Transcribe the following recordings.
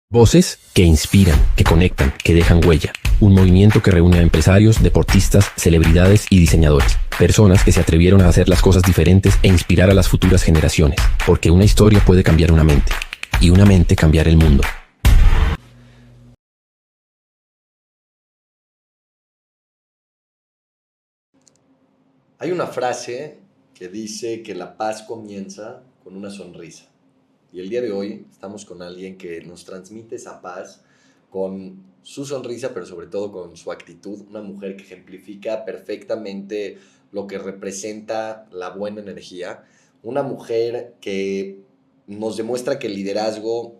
Voces que inspiran, que conectan, que dejan huella. Un movimiento que reúne a empresarios, deportistas, celebridades y diseñadores. Personas que se atrevieron a hacer las cosas diferentes e inspirar a las futuras generaciones. Porque una historia puede cambiar una mente. Y una mente cambiar el mundo. Hay una frase que dice que la paz comienza con una sonrisa. Y el día de hoy estamos con alguien que nos transmite esa paz con su sonrisa, pero sobre todo con su actitud. Una mujer que ejemplifica perfectamente lo que representa la buena energía. Una mujer que nos demuestra que el liderazgo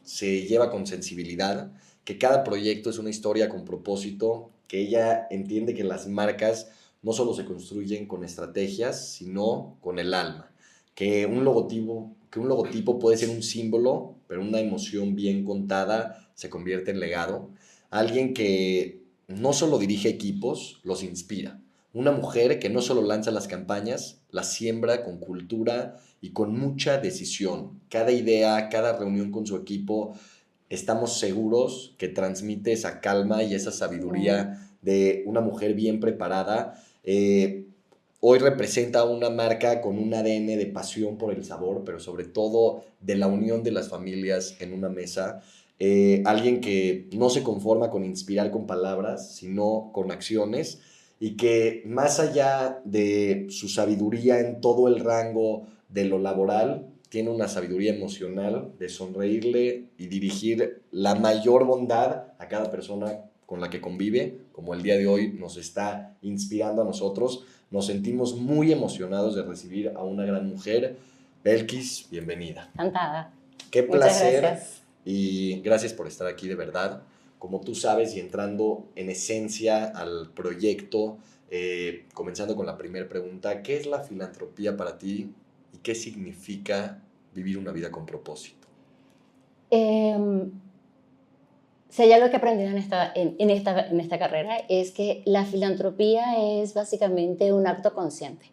se lleva con sensibilidad, que cada proyecto es una historia con propósito, que ella entiende que las marcas no solo se construyen con estrategias, sino con el alma. Que un logotipo puede ser un símbolo, pero una emoción bien contada se convierte en legado. Alguien que no solo dirige equipos, los inspira. Una mujer que no solo lanza las campañas, las siembra con cultura y con mucha decisión. Cada idea, cada reunión con su equipo, estamos seguros que transmite esa calma y esa sabiduría de una mujer bien preparada. Hoy representa una marca con un ADN de pasión por el sabor, pero sobre todo de la unión de las familias en una mesa. Alguien que no se conforma con inspirar con palabras, sino con acciones, y que más allá de su sabiduría en todo el rango de lo laboral, tiene una sabiduría emocional de sonreírle y dirigir la mayor bondad a cada persona con la que convive, como el día de hoy nos está inspirando a nosotros. Nos sentimos muy emocionados de recibir a una gran mujer. Belkis, bienvenida. Encantada. Qué Muchas placer gracias. y gracias por estar aquí de verdad. Como tú sabes, y entrando en esencia al proyecto, comenzando con la primera pregunta, ¿qué es la filantropía para ti y qué significa vivir una vida con propósito? Si hay algo que he aprendido en esta carrera es que la filantropía es básicamente un acto consciente.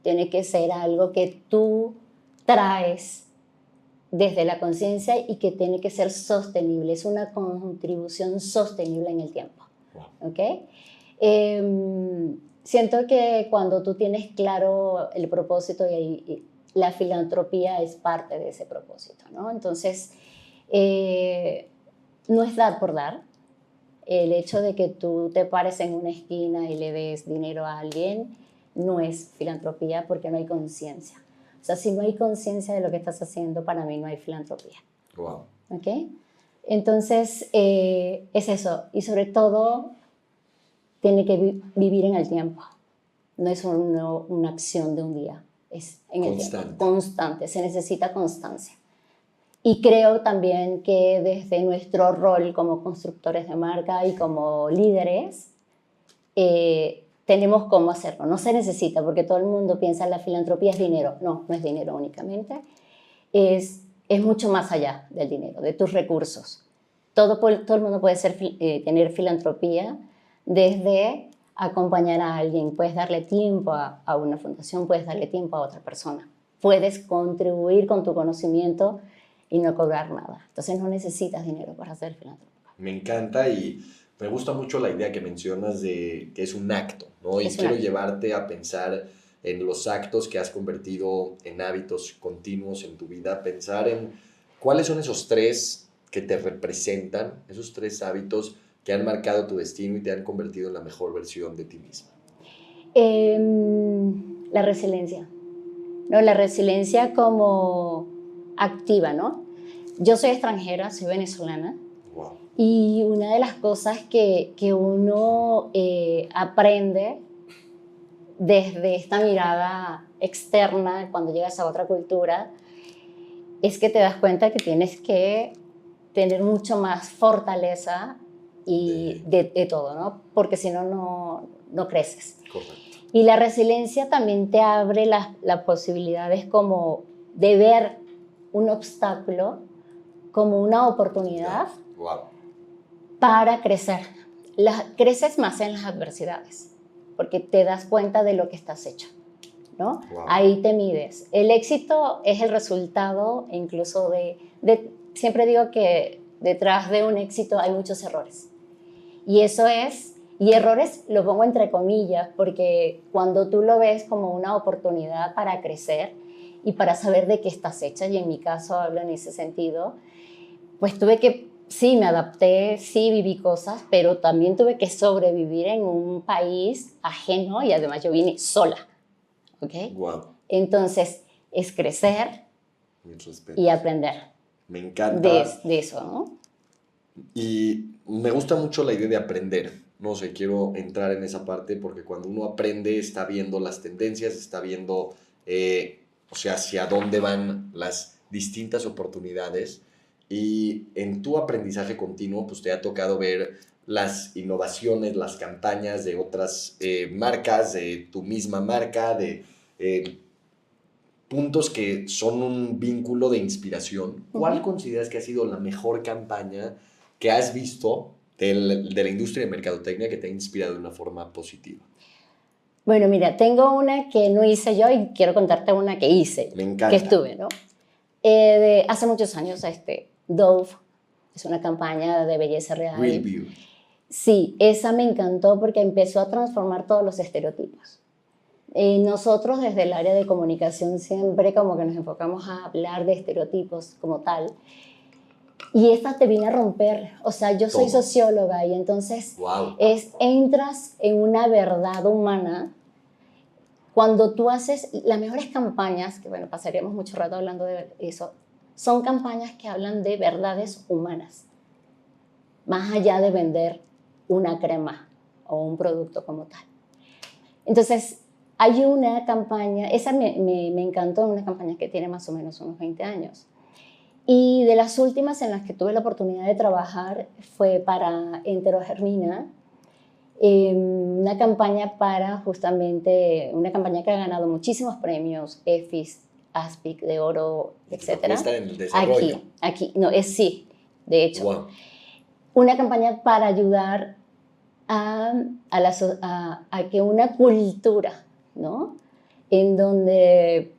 Tiene que ser algo que tú traes desde la conciencia y que tiene que ser sostenible. Es una contribución sostenible en el tiempo. Wow. ¿Ok? Siento que cuando tú tienes claro el propósito y la filantropía es parte de ese propósito, ¿no? Entonces, no es dar por dar. El hecho de que tú te pares en una esquina y le des dinero a alguien no es filantropía porque no hay conciencia. O sea, si no hay conciencia de lo que estás haciendo, para mí no hay filantropía. Wow. ¿Ok? Entonces, es eso. Y sobre todo, tiene que vivir en el tiempo. No es una acción de un día. Es en el tiempo. Constante. Se necesita constancia. Y creo también que desde nuestro rol como constructores de marca y como líderes, tenemos cómo hacerlo. No se necesita, porque todo el mundo piensa que la filantropía es dinero. No, no es dinero únicamente. Es mucho más allá del dinero, de tus recursos. Todo el mundo puede tener filantropía desde acompañar a alguien. Puedes darle tiempo a una fundación, puedes darle tiempo a otra persona. Puedes contribuir con tu conocimiento y no cobrar nada. Entonces no necesitas dinero para ser filántropo. Me encanta y me gusta mucho la idea que mencionas de que es un acto, ¿no? Y quiero llevarte a pensar en los actos que has convertido en hábitos continuos en tu vida, pensar en cuáles son esos tres que te representan, esos tres hábitos que han marcado tu destino y te han convertido en la mejor versión de ti misma. La resiliencia. No, la resiliencia como activa, ¿no? Yo soy extranjera, soy venezolana. Wow. Y una de las cosas que uno aprende desde esta mirada externa cuando llegas a otra cultura es que te das cuenta que tienes que tener mucho más fortaleza y de todo, ¿no? Porque si no, no creces. Correcto. Y la resiliencia también te abre las posibilidades como de ver un obstáculo como una oportunidad para crecer. Creces más en las adversidades, porque te das cuenta de lo que estás hecho, ¿no? Ahí te mides. El éxito es el resultado incluso siempre digo que detrás de un éxito hay muchos errores. Y eso es, y errores lo pongo entre comillas, porque cuando tú lo ves como una oportunidad para crecer y para saber de qué estás hecha, y en mi caso hablo en ese sentido, pues tuve que, sí, me adapté, sí, viví cosas, pero también tuve que sobrevivir en un país ajeno y además yo vine sola, ¿ok? Wow, Entonces, es crecer mis respetos. y aprender Me encanta. de eso, ¿no? Y me gusta mucho la idea de aprender. No sé, quiero entrar en esa parte porque cuando uno aprende está viendo las tendencias, está viendo, o sea, hacia dónde van las distintas oportunidades. Y en tu aprendizaje continuo, pues te ha tocado ver las innovaciones, las campañas de otras marcas, de tu misma marca, de eh, puntos que son un vínculo de inspiración. ¿Cuál consideras que ha sido la mejor campaña que has visto de la industria de mercadotecnia que te ha inspirado de una forma positiva? Bueno, mira, tengo una que no hice yo y quiero contarte una que hice, Me encanta. que estuve, ¿no? Hace muchos años, Dove es una campaña de belleza real. Real Beauty. Sí, esa me encantó porque empezó a transformar todos los estereotipos. Nosotros desde el área de comunicación siempre como que nos enfocamos a hablar de estereotipos como tal. Y esta te viene a romper, o sea, yo soy Todo. socióloga y entonces Wow. entras en una verdad humana cuando tú haces las mejores campañas, que bueno, pasaríamos mucho rato hablando de eso, son campañas que hablan de verdades humanas, más allá de vender una crema o un producto como tal. Entonces, hay una campaña, esa me encantó, una campaña que tiene más o menos unos 20 años. Y de las últimas en las que tuve la oportunidad de trabajar fue para Enterogermina, una campaña para justamente, una campaña que ha ganado muchísimos premios, EFIS, ASPIC de oro, etc. Está en el desarrollo. Aquí, no, sí, de hecho. Wow. Una campaña para ayudar a que una cultura, ¿no? En donde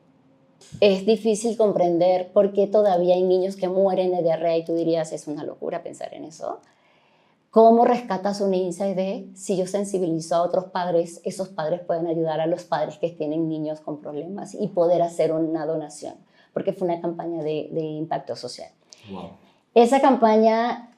es difícil comprender por qué todavía hay niños que mueren de diarrea y tú dirías, es una locura pensar en eso. ¿Cómo rescatas un insight de si yo sensibilizo a otros padres, esos padres pueden ayudar a los padres que tienen niños con problemas y poder hacer una donación? Porque fue una campaña de impacto social. Wow. Esa campaña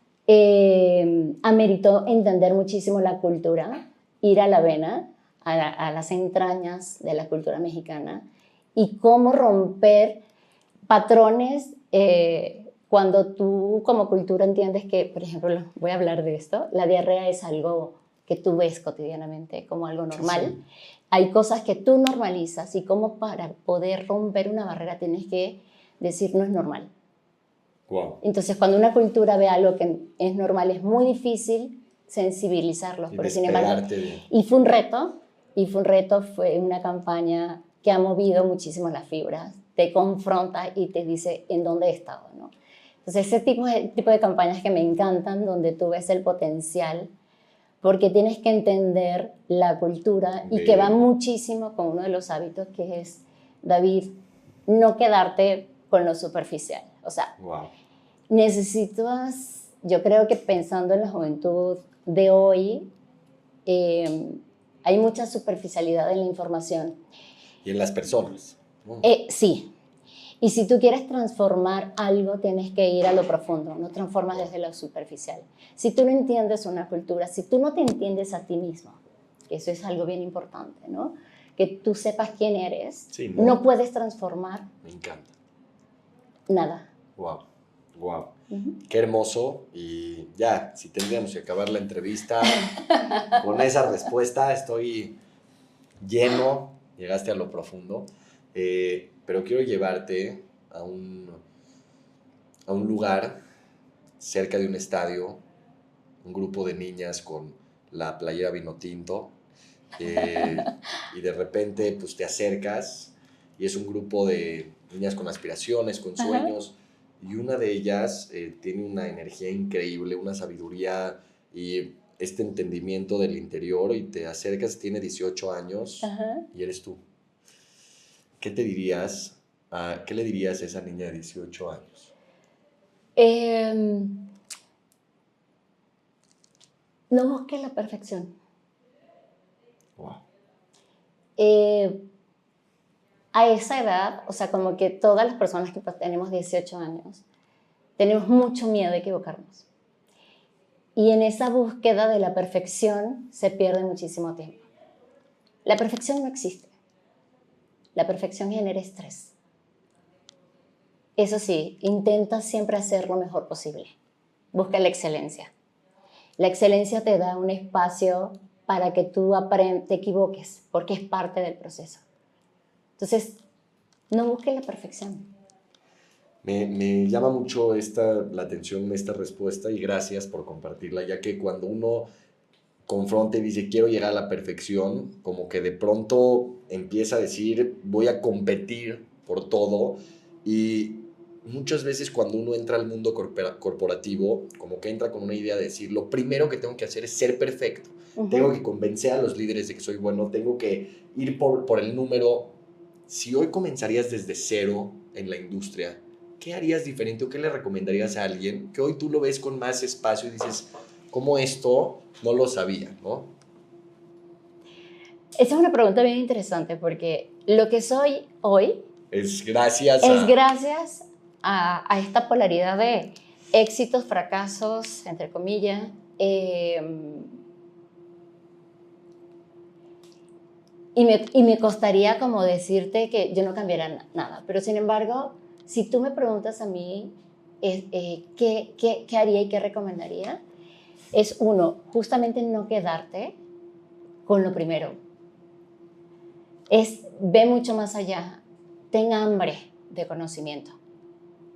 ameritó entender muchísimo la cultura, ir a la vena, a las entrañas de la cultura mexicana y cómo romper patrones cuando tú como cultura entiendes que, por ejemplo, voy a hablar de esto, la diarrea es algo que tú ves cotidianamente como algo normal. Sí. Hay cosas que tú normalizas y como para poder romper una barrera tienes que decir no es normal. Wow. Entonces, cuando una cultura ve algo que es normal, es muy difícil sensibilizarlos. Pero sin embargo, y fue un reto, fue una campaña que ha movido muchísimo las fibras, te confronta y te dice en dónde he estado, ¿no? Entonces, ese tipo de campañas que me encantan, donde tú ves el potencial, porque tienes que entender la cultura y que va muchísimo con uno de los hábitos que es, David, no quedarte con lo superficial. O sea, wow. Necesitas, yo creo que pensando en la juventud de hoy, hay mucha superficialidad en la información. Y en las personas. Sí. Y si tú quieres transformar algo, tienes que ir a lo profundo, no transformas desde lo superficial. Si tú no entiendes una cultura, si tú no te entiendes a ti mismo, que eso es algo bien importante, ¿no? Que tú sepas quién eres, sí, no puedes transformar. Me encanta. Nada. Wow, wow. Qué hermoso. Y ya, si tendríamos que acabar la entrevista con esa respuesta, estoy lleno, llegaste a lo profundo. Pero quiero llevarte a un lugar cerca de un estadio, un grupo de niñas con la playera vino tinto, y de repente pues te acercas y es un grupo de niñas con aspiraciones, con sueños, y una de ellas tiene una energía increíble, una sabiduría y este entendimiento del interior, y te acercas, tiene 18 años y eres tú. ¿Qué te dirías, qué le dirías a esa niña de 18 años? No busques la perfección. Wow. A esa edad, o sea, como que todas las personas que tenemos 18 años, tenemos mucho miedo de equivocarnos. Y en esa búsqueda de la perfección se pierde muchísimo tiempo. La perfección no existe. La perfección genera estrés. Eso sí, intenta siempre hacer lo mejor posible. Busca la excelencia. La excelencia te da un espacio para que tú te equivoques, porque es parte del proceso. Entonces, no busques la perfección. Me llama mucho la atención esta respuesta y gracias por compartirla, ya que cuando uno confronta y dice quiero llegar a la perfección, como que de pronto empieza a decir voy a competir por todo y muchas veces cuando uno entra al mundo corporativo, como que entra con una idea de decir lo primero que tengo que hacer es ser perfecto, tengo que convencer a los líderes de que soy bueno, tengo que ir por el número. Si hoy comenzarías desde cero en la industria, ¿qué harías diferente o qué le recomendarías a alguien que hoy tú lo ves con más espacio y dices, ¿cómo esto no lo sabía, no? Esa es una pregunta bien interesante porque lo que soy hoy Es gracias es gracias a esta polaridad de éxitos, fracasos, entre comillas. Y me costaría como decirte que yo no cambiara nada, pero sin embargo, si tú me preguntas a mí qué haría y qué recomendaría, es uno, justamente no quedarte con lo primero. Ve mucho más allá, ten hambre de conocimiento,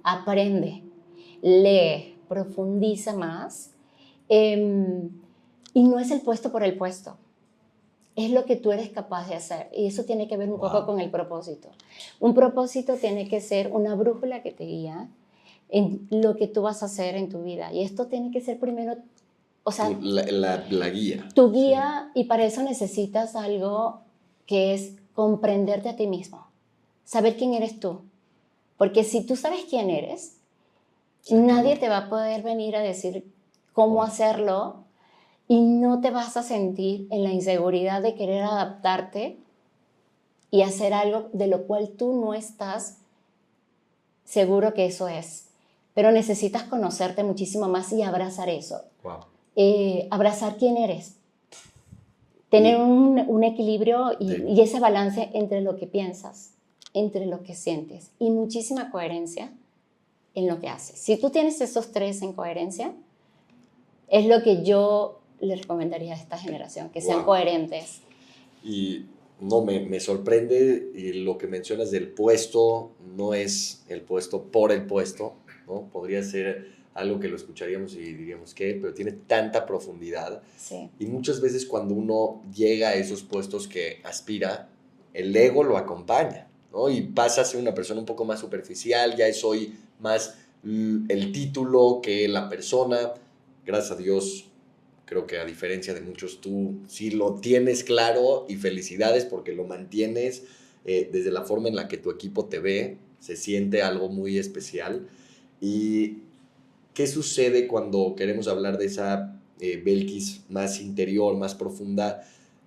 aprende, lee, profundiza más, y no es el puesto por el puesto. Es lo que tú eres capaz de hacer. Y eso tiene que ver un poco con el propósito. Un propósito tiene que ser una brújula que te guía en lo que tú vas a hacer en tu vida. Y esto tiene que ser primero, o sea, la guía. Tu guía, sí. Y para eso necesitas algo que es comprenderte a ti mismo. Saber quién eres tú. Porque si tú sabes quién eres, sí, nadie te va a poder venir a decir cómo hacerlo. Y no te vas a sentir en la inseguridad de querer adaptarte y hacer algo de lo cual tú no estás seguro que eso es. Pero necesitas conocerte muchísimo más y abrazar eso. Wow. Abrazar quién eres. Tener un equilibrio y ese balance entre lo que piensas, entre lo que sientes y muchísima coherencia en lo que haces. Si tú tienes esos tres en coherencia, es lo que yo les recomendaría a esta generación, que sean coherentes. Y no, me sorprende y lo que mencionas del puesto, no es el puesto por el puesto, ¿no? Podría ser algo que lo escucharíamos y diríamos ¿qué? Pero tiene tanta profundidad. Sí. Y muchas veces cuando uno llega a esos puestos que aspira, el ego lo acompaña, ¿no? Y pasa a ser una persona un poco más superficial, ya soy más el título que la persona. Gracias a Dios, creo que a diferencia de muchos, tú sí lo tienes claro y felicidades porque lo mantienes desde la forma en la que tu equipo te ve, se siente algo muy especial. ¿Y qué sucede cuando queremos hablar de esa Belkis más interior, más profunda?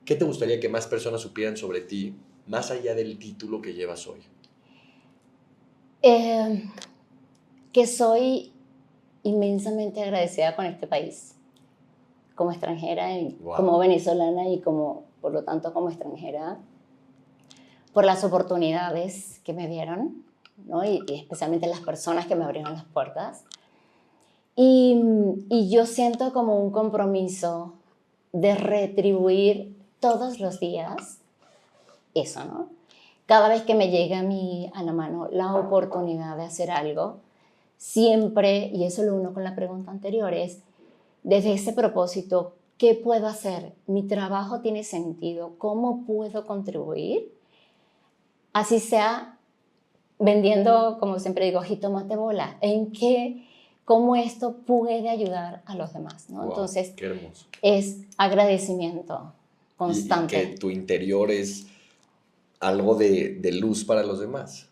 ¿Qué te gustaría que más personas supieran sobre ti, más allá del título que llevas hoy? Que soy inmensamente agradecida con este país. Como extranjera, como venezolana y por lo tanto como extranjera, por las oportunidades que me dieron, ¿no? y especialmente las personas que me abrieron las puertas. Y yo siento como un compromiso de retribuir todos los días eso, ¿no? Cada vez que me llega a la mano la oportunidad de hacer algo, siempre, y eso lo uno con la pregunta anterior, es desde ese propósito, ¿qué puedo hacer? ¿Mi trabajo tiene sentido? ¿Cómo puedo contribuir? Así sea vendiendo, como siempre digo, jitomate bola. ¿Cómo esto puede ayudar a los demás? ¿no? Wow, entonces, qué hermoso. Es agradecimiento constante. Y que tu interior es algo de luz para los demás.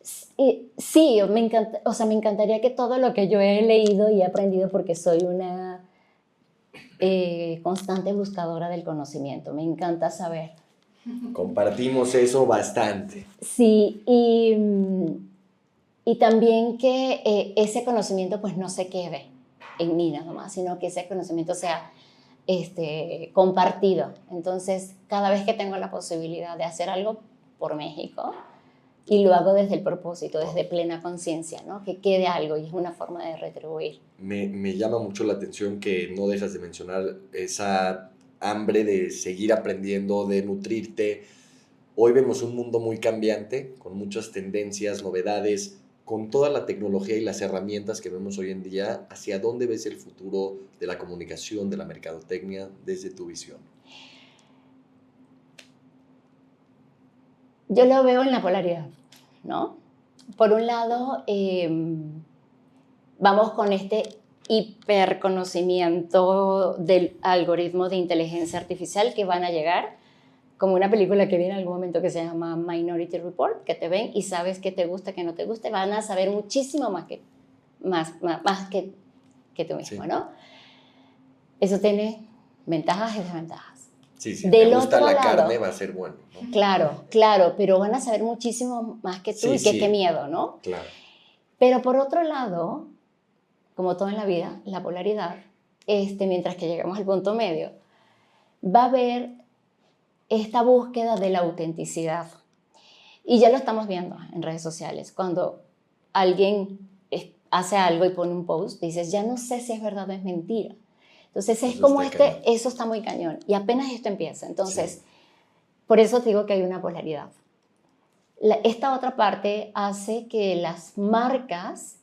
Sí, me encantaría que todo lo que yo he leído y he aprendido, porque soy una constante buscadora del conocimiento. Me encanta saber. Compartimos eso bastante. Sí, y también que ese conocimiento pues no se quede en mí nada más, sino que ese conocimiento sea compartido. Entonces, cada vez que tengo la posibilidad de hacer algo por México, y lo hago desde el propósito, desde plena conciencia, ¿no? Que quede algo y es una forma de retribuir. Me llama mucho la atención que no dejas de mencionar esa hambre de seguir aprendiendo, de nutrirte. Hoy vemos un mundo muy cambiante, con muchas tendencias, novedades, con toda la tecnología y las herramientas que vemos hoy en día. ¿Hacia dónde ves el futuro de la comunicación, de la mercadotecnia, desde tu visión? Yo lo veo en la polaridad, ¿no? Por un lado, vamos con este hiperconocimiento del algoritmo de inteligencia artificial que van a llegar, como una película que vi en algún momento que se llama Minority Report, que te ven y sabes qué te gusta, qué no te gusta, van a saber muchísimo más que tú mismo, Sí. ¿no? Eso tiene ventajas y desventajas. Sí, si Del te gusta otro la lado, carne va a ser bueno, ¿no? Claro, claro, pero van a saber muchísimo más que tú Sí, y que sí. qué miedo, ¿no? Claro. Pero por otro lado, como todo en la vida, la polaridad, mientras que llegamos al punto medio, va a haber esta búsqueda de la autenticidad. Y ya lo estamos viendo en redes sociales. Cuando alguien hace algo y pone un post, dices, ya no sé si es verdad o es mentira. Entonces es Eso como está cañón. eso está muy cañón. Y apenas esto empieza. Entonces, Sí. por eso te digo que hay una polaridad. Esta otra parte hace que las marcas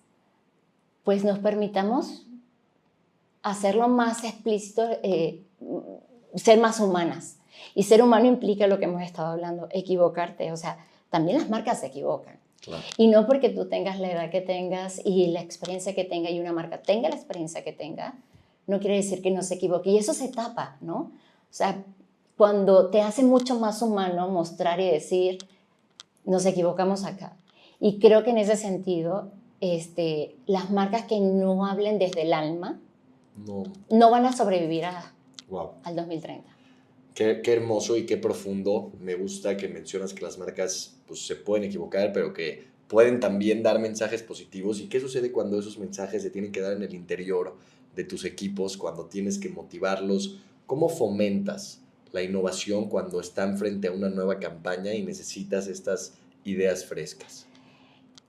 pues nos permitamos hacerlo más explícito, ser más humanas. Y ser humano implica lo que hemos estado hablando, equivocarte. O sea, también las marcas se equivocan. Claro. Y no porque tú tengas la edad que tengas y la experiencia que tenga y una marca tenga la experiencia que tenga, no quiere decir que no se equivoque. Y eso se tapa, ¿no? O sea, cuando te hace mucho más humano mostrar y decir, nos equivocamos acá. Y creo que en ese sentido, las marcas que no hablen desde el alma no van a sobrevivir Wow. al 2030. Qué hermoso y qué profundo. Me gusta que mencionas que las marcas pues, se pueden equivocar, pero que pueden también dar mensajes positivos. ¿Y qué sucede cuando esos mensajes se tienen que dar en el interior de tus equipos, cuando tienes que motivarlos? ¿Cómo fomentas la innovación cuando están frente a una nueva campaña y necesitas estas ideas frescas?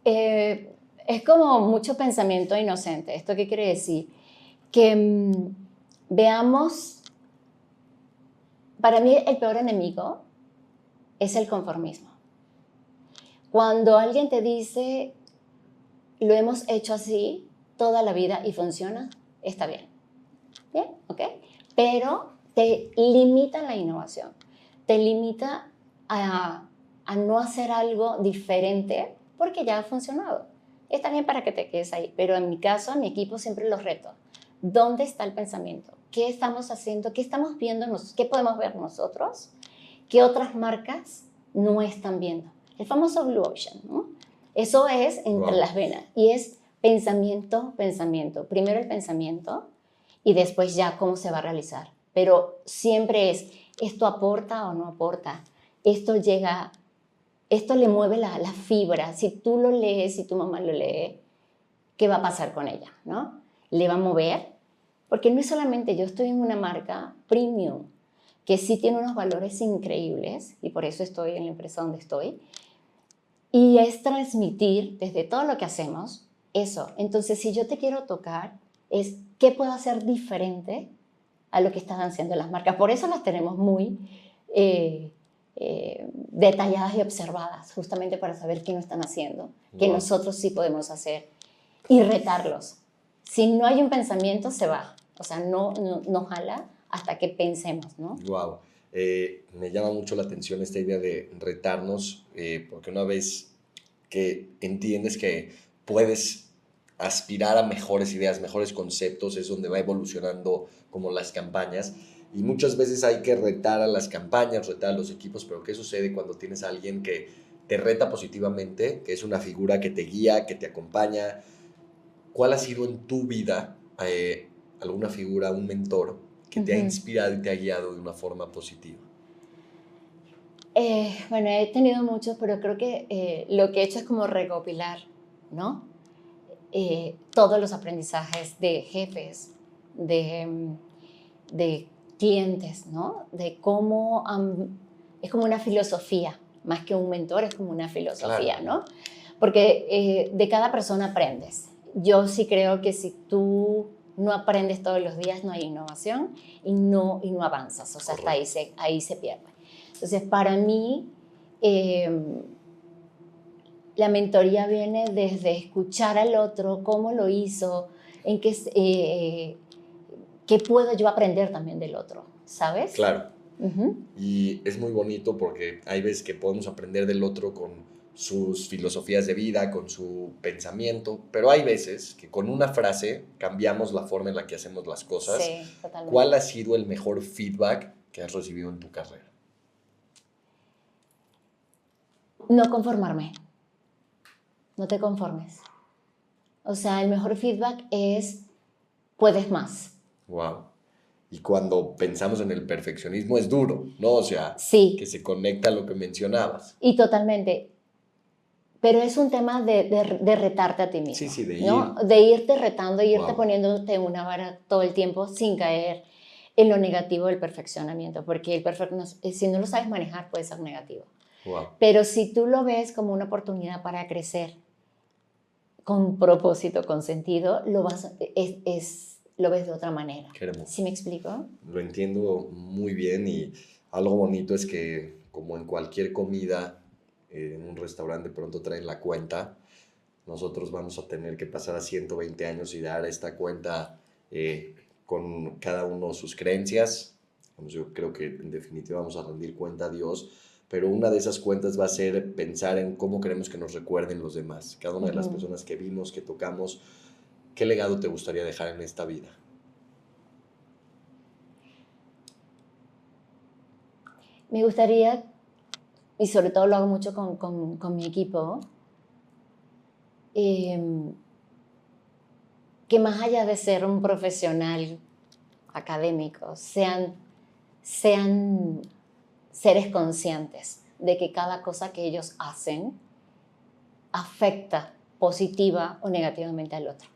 Es como mucho pensamiento inocente. ¿Esto qué quiere decir? Que veamos. Para mí el peor enemigo es el conformismo. Cuando alguien te dice, lo hemos hecho así toda la vida y funciona, está bien. ¿Bien? ¿Ok? Pero te limita la innovación. Te limita a no hacer algo diferente porque ya ha funcionado. Está bien para que te quedes ahí, pero en mi caso, en mi equipo siempre los reto. ¿Dónde está el pensamiento? ¿Qué estamos haciendo? ¿Qué estamos viendo? ¿Qué podemos ver nosotros? ¿Qué otras marcas no están viendo? El famoso Blue Ocean, ¿no? Eso es entre las venas y es pensamiento, pensamiento. Primero el pensamiento y después ya cómo se va a realizar. Pero siempre es, ¿esto aporta o no aporta? Esto llega, esto le mueve la fibra. Si tú lo lees, si tu mamá lo lee, ¿qué va a pasar con ella? ¿No? ¿Le va a mover? Porque no es solamente yo estoy en una marca premium, que sí tiene unos valores increíbles, y por eso estoy en la empresa donde estoy, y es transmitir desde todo lo que hacemos eso. Entonces, si yo te quiero tocar, es qué puedo hacer diferente a lo que están haciendo las marcas. Por eso las tenemos muy detalladas y observadas, justamente para saber qué no están haciendo, que nosotros sí podemos hacer, y retarlos. Si no hay un pensamiento, se va. O sea, no jala hasta que pensemos, ¿no? Wow. Me llama mucho la atención esta idea de retarnos, porque una vez que entiendes que puedes aspirar a mejores ideas, mejores conceptos, es donde va evolucionando como las campañas. Y muchas veces hay que retar a las campañas, retar a los equipos, pero ¿qué sucede cuando tienes a alguien que te reta positivamente, que es una figura que te guía, que te acompaña? ¿Cuál ha sido en tu vida alguna figura, un mentor que te ha inspirado y te ha guiado de una forma positiva? Bueno, he tenido muchos, pero creo que lo que he hecho es como recopilar, ¿no? Todos los aprendizajes de jefes, de clientes, ¿no? De cómo es como una filosofía, más que un mentor, es como una filosofía, Claro. ¿no? Porque de cada persona aprendes. Yo sí creo que si tú no aprendes todos los días, no hay innovación y no avanzas, o sea, hasta ahí se pierde. Entonces, para mí, la mentoría viene desde escuchar al otro, cómo lo hizo, en qué puedo yo aprender también del otro, ¿sabes? Claro. Uh-huh. Y es muy bonito porque hay veces que podemos aprender del otro con sus filosofías de vida, con su pensamiento, pero hay veces que con una frase cambiamos la forma en la que hacemos las cosas. Sí, totalmente. ¿Cuál ha sido el mejor feedback que has recibido en tu carrera? No conformarme. No te conformes. O sea, el mejor feedback es puedes más. Wow. Y cuando pensamos en el perfeccionismo es duro, ¿no? O sea, sí, que se conecta a lo que mencionabas. Y totalmente. Pero es un tema de retarte a ti mismo. Sí, de ¿no? ir. De irte retando, irte Wow. poniéndote una vara todo el tiempo sin caer en lo negativo del perfeccionamiento. Porque si no lo sabes manejar, puede ser negativo. Wow. Pero si tú lo ves como una oportunidad para crecer, con propósito, con sentido, lo ves de otra manera. Qué hermoso. ¿Sí me explico? Lo entiendo muy bien y algo bonito es que, como en cualquier comida, en un restaurante pronto traen la cuenta, nosotros vamos a tener que pasar a 120 años y dar esta cuenta con cada uno sus creencias. Yo creo que en definitiva vamos a rendir cuenta a Dios, pero una de esas cuentas va a ser pensar en cómo queremos que nos recuerden los demás. Cada una de las personas que vimos, que tocamos, ¿qué legado te gustaría dejar en esta vida? Me gustaría, y sobre todo lo hago mucho con mi equipo, que más allá de ser un profesional académico, sean seres conscientes de que cada cosa que ellos hacen afecta positiva o negativamente al otro.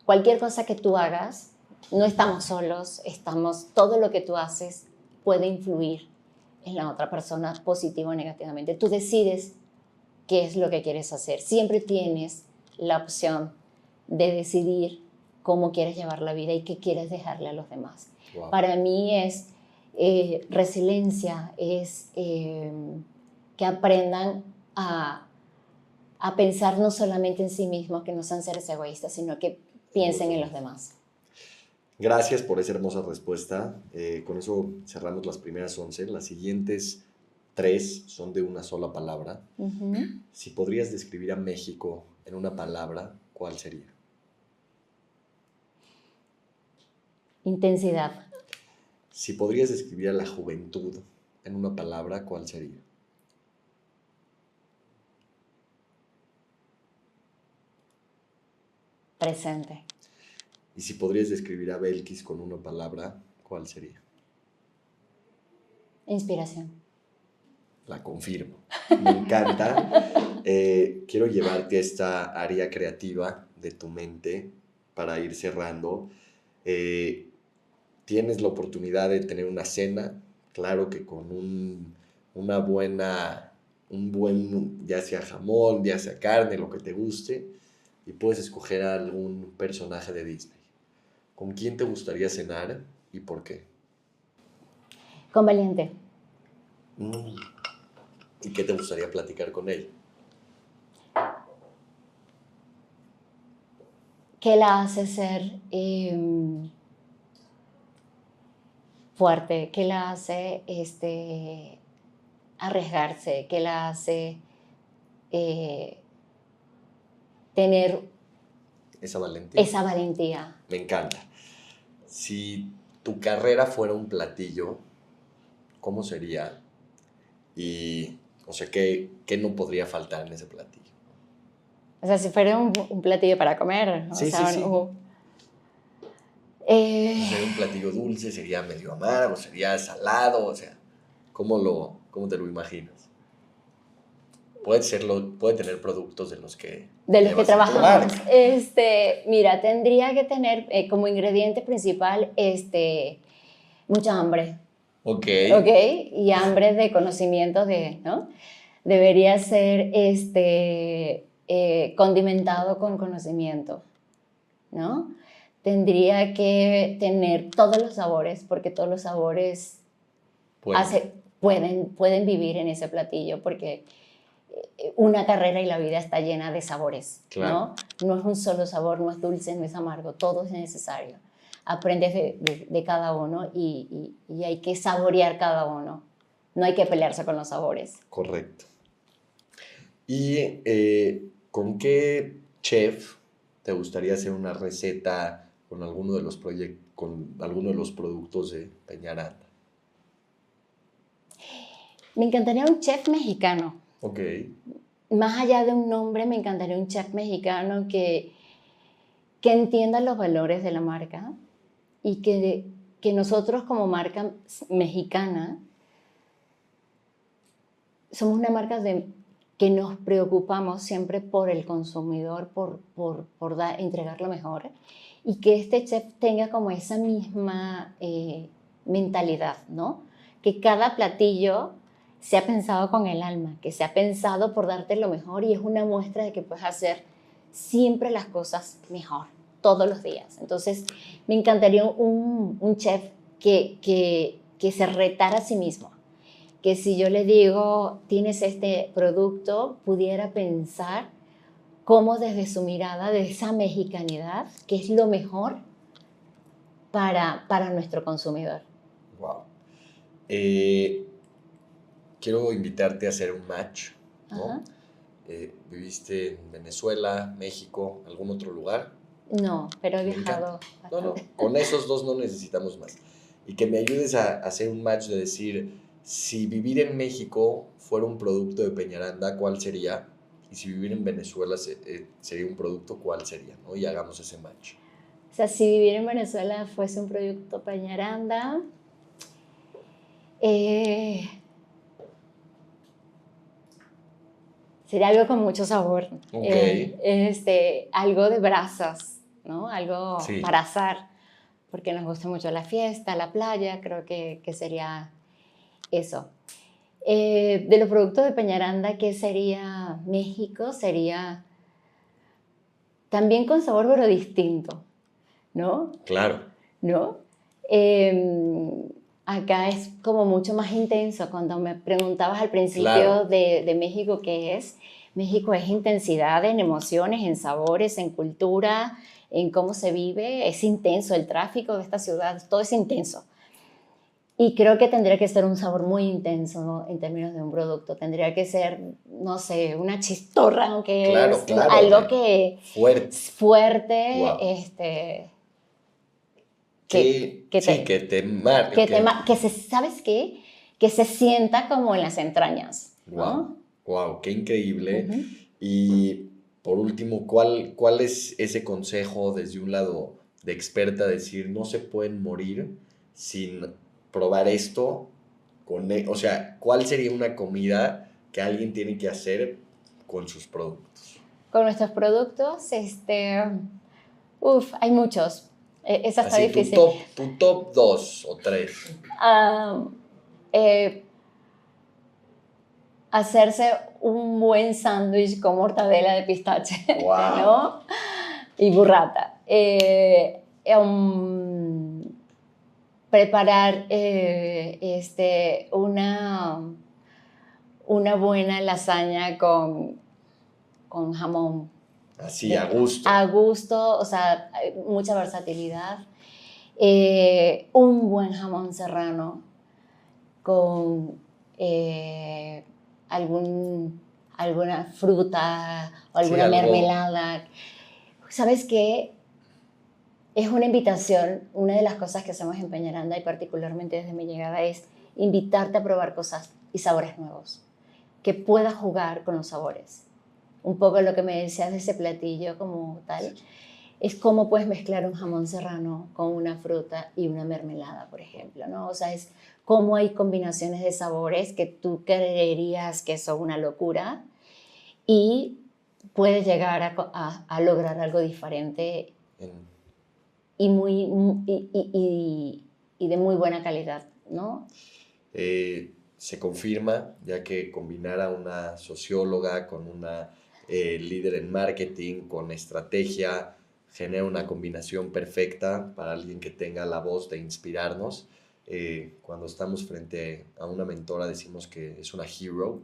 Cualquier cosa que tú hagas, no estamos solos, todo lo que tú haces puede influir en la otra persona positiva o negativamente. Tú decides qué es lo que quieres hacer. Siempre tienes la opción de decidir cómo quieres llevar la vida y qué quieres dejarle a los demás. Wow. Para mí es resiliencia, es que aprendan a pensar no solamente en sí mismos, que no sean seres egoístas, sino que piensen en los demás. Gracias por esa hermosa respuesta. Con eso cerramos las primeras 11. Las siguientes 3 son de una sola palabra. Uh-huh. Si podrías describir a México en una palabra, ¿cuál sería? Intensidad. Si podrías describir a la juventud en una palabra, ¿cuál sería? Presente. Y si podrías describir a Belkis con una palabra, ¿cuál sería? Inspiración. La confirmo. Me encanta. Quiero llevarte a esta área creativa de tu mente para ir cerrando. Tienes la oportunidad de tener una cena, claro que con un buen, ya sea jamón, ya sea carne, lo que te guste, y puedes escoger a algún personaje de Disney. ¿Con quién te gustaría cenar y por qué? Con Valiente. ¿Y qué te gustaría platicar con ella? ¿Qué la hace ser fuerte? ¿Qué la hace arriesgarse? ¿Qué la hace tener esa valentía? Esa valentía. Me encanta. Si tu carrera fuera un platillo, ¿cómo sería? Y, o sea, ¿qué no podría faltar en ese platillo? O sea, si fuera un platillo para comer. Sí, o sea, sí. ¿Sería un platillo dulce? ¿Sería medio amargo? ¿Sería salado? O sea, cómo te lo imaginas? Puede tener productos de los que De los que llevas en tu trabajamos. marca. Mira, tendría que tener como ingrediente principal mucha hambre, Ok, ¿ok? Y hambre de conocimiento ¿no? Debería ser condimentado con conocimiento, ¿no? Tendría que tener todos los sabores, porque todos los sabores pues, pueden vivir en ese platillo, porque una carrera y la vida está llena de sabores, claro. ¿no? No es un solo sabor, no es dulce, no es amargo, todo es necesario. Aprendes de cada uno y hay que saborear cada uno. No hay que pelearse con los sabores. Correcto. ¿Y con qué chef te gustaría hacer una receta con alguno de con alguno de los productos de Peñaranda? Me encantaría un chef mexicano. Ok, Más allá de un nombre, me encantaría un chef mexicano que entienda los valores de la marca y que nosotros como marca mexicana somos una marca que nos preocupamos siempre por el consumidor, por entregar lo mejor, y que este chef tenga como esa misma mentalidad, ¿no? Que cada platillo se ha pensado con el alma, que se ha pensado por darte lo mejor, y es una muestra de que puedes hacer siempre las cosas mejor, todos los días. Entonces, me encantaría un chef que se retara a sí mismo, que si yo le digo, tienes este producto, pudiera pensar cómo desde su mirada, de esa mexicanidad, qué es lo mejor para nuestro consumidor. wow. Quiero invitarte a hacer un match, ¿no? Ajá. ¿Viviste en Venezuela, México, algún otro lugar? No, pero he Me viajado encanta. No, bastante. con esos dos no necesitamos más. Y que me ayudes a hacer un match de decir, si vivir en México fuera un producto de Peñaranda, ¿cuál sería? Y si vivir en Venezuela sería un producto, ¿cuál sería? ¿No? Y hagamos ese match. O sea, si vivir en Venezuela fuese un producto Peñaranda, sería algo con mucho sabor. Ok. Algo de brasas, ¿no? Algo Sí. para asar, porque nos gusta mucho la fiesta, la playa, creo que sería eso. De los productos de Peñaranda, ¿qué sería México? Sería también con sabor, pero distinto, ¿no? Claro. ¿No? Acá es como mucho más intenso. Cuando me preguntabas al principio Claro. de México, ¿qué es? México es intensidad en emociones, en sabores, en cultura, en cómo se vive. Es intenso el tráfico de esta ciudad, todo es intenso. Y creo que tendría que ser un sabor muy intenso, ¿no? En términos de un producto. Tendría que ser, no sé, una chistorra, aunque Claro, es claro. algo que Fuerte. fuerte, Wow. que Que te marque. ¿sabes qué? Que se sienta como en las entrañas, ¿no? Wow, qué increíble. Uh-huh. Y por último, ¿cuál es ese consejo desde un lado de experta? Decir, no se pueden morir sin probar esto. O sea, ¿cuál sería una comida que alguien tiene que hacer con sus productos? Con nuestros productos, hay muchos. Esa está Así, difícil. tu top 2 o 3. Hacerse un buen sándwich con mortadela de pistache, Wow. ¿no? Y burrata. Preparar una buena lasaña con jamón. Así, a gusto. A gusto, o sea, mucha versatilidad. Un buen jamón serrano con alguna fruta o alguna mermelada. ¿Sabes qué? Es una invitación. Una de las cosas que hacemos en Peñaranda, y particularmente desde mi llegada, es invitarte a probar cosas y sabores nuevos, que puedas jugar con los sabores. Un poco lo que me decías de ese platillo como tal. es cómo puedes mezclar un jamón serrano con una fruta y una mermelada, por ejemplo, ¿no? O sea, es cómo hay combinaciones de sabores que tú creerías que son una locura y puedes llegar a lograr algo diferente En- y, y de muy buena calidad, ¿no? Se confirma, ya que combinar a una socióloga con una líder en marketing, con estrategia, genera una combinación perfecta para alguien que tenga la voz de inspirarnos. Cuando estamos frente a una mentora decimos que es una hero,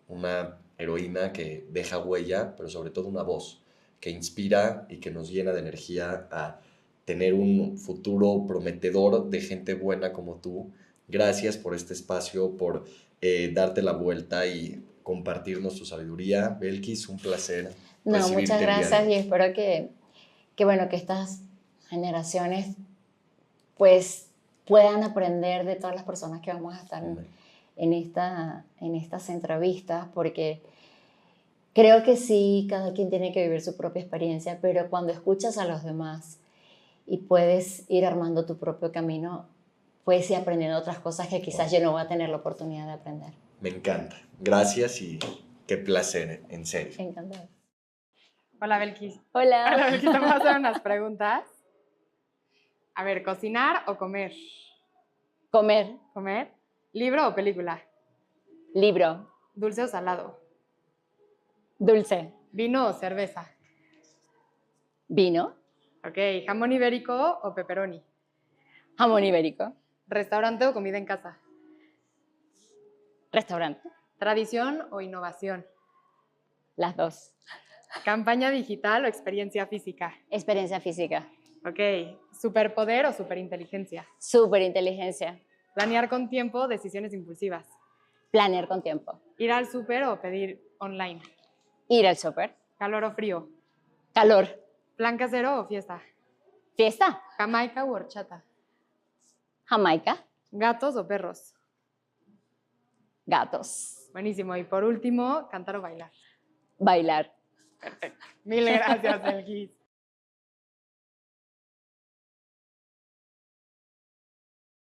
una heroína que deja huella, pero sobre todo una voz que inspira y que nos llena de energía a tener un futuro prometedor de gente buena como tú. Gracias por este espacio, por darte la vuelta y compartirnos tu sabiduría. Belkis, un placer No, muchas recibirte el día de gracias y hoy. espero bueno, que estas generaciones pues puedan aprender de todas las personas que vamos a estar Amén. en estas entrevistas, porque creo que sí, cada quien tiene que vivir su propia experiencia, pero cuando escuchas a los demás y puedes ir armando tu propio camino, puedes ir aprendiendo otras cosas que quizás yo no voy a tener la oportunidad de aprender. Me encanta. Gracias y qué placer, en serio. Encantado. Hola, Belkis. Hola. Hola, Belkis. Te voy a hacer unas preguntas. A ver, ¿cocinar o comer? Comer. ¿Comer? ¿Libro o película? Libro. ¿Dulce o salado? Dulce. ¿Vino o cerveza? Vino. Ok, ¿jamón ibérico o pepperoni? Jamón ibérico. ¿Restaurante o comida en casa? Restaurante. ¿Tradición o innovación? Las dos. ¿Campaña digital o experiencia física? Experiencia física. Ok, ¿superpoder o superinteligencia? Superinteligencia. ¿Planear con tiempo o decisiones impulsivas? Planear con tiempo. ¿Ir al súper o pedir online? Ir al súper. ¿Calor o frío? Calor. ¿Plan casero o fiesta? Fiesta. ¿Jamaica u horchata? Jamaica. ¿Gatos o perros? Gatos. Buenísimo. Y por último, ¿cantar o bailar? Bailar. Perfecto. Mil gracias, Belkis.